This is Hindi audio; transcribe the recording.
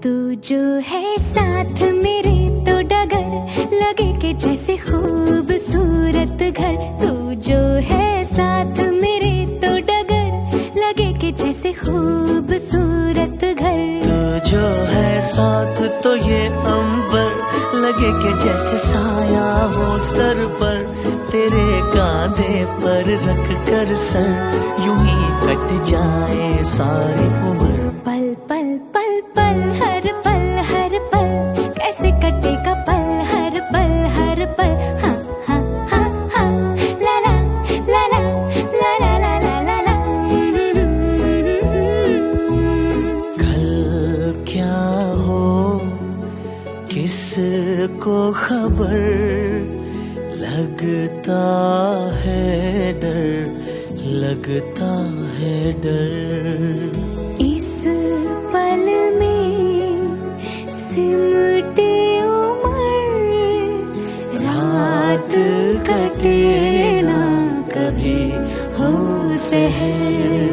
तू जो है साथ मेरे तो डगर लगे कि जैसे खूबसूरत घर। तू जो है साथ मेरे तो डगर लगे कि जैसे खूबसूरत घर। तू जो है साथ तो ये अंबर लगे कि जैसे साया हो सर पर। तेरे कांधे पर रख कर सर यूं ही कट जाए सारी उम्र। पल पल पल पल हर पल कैसे कटेगा पल हर पल। हाँ हाँ हाँ हाँ ला ला ला ला ला ला ला ला ला ला। कल क्या हो किसको खबर, लगता है डर, लगता है डर। इस पल में सिमटे उम्र, रात कटे ना कभी हो सहर।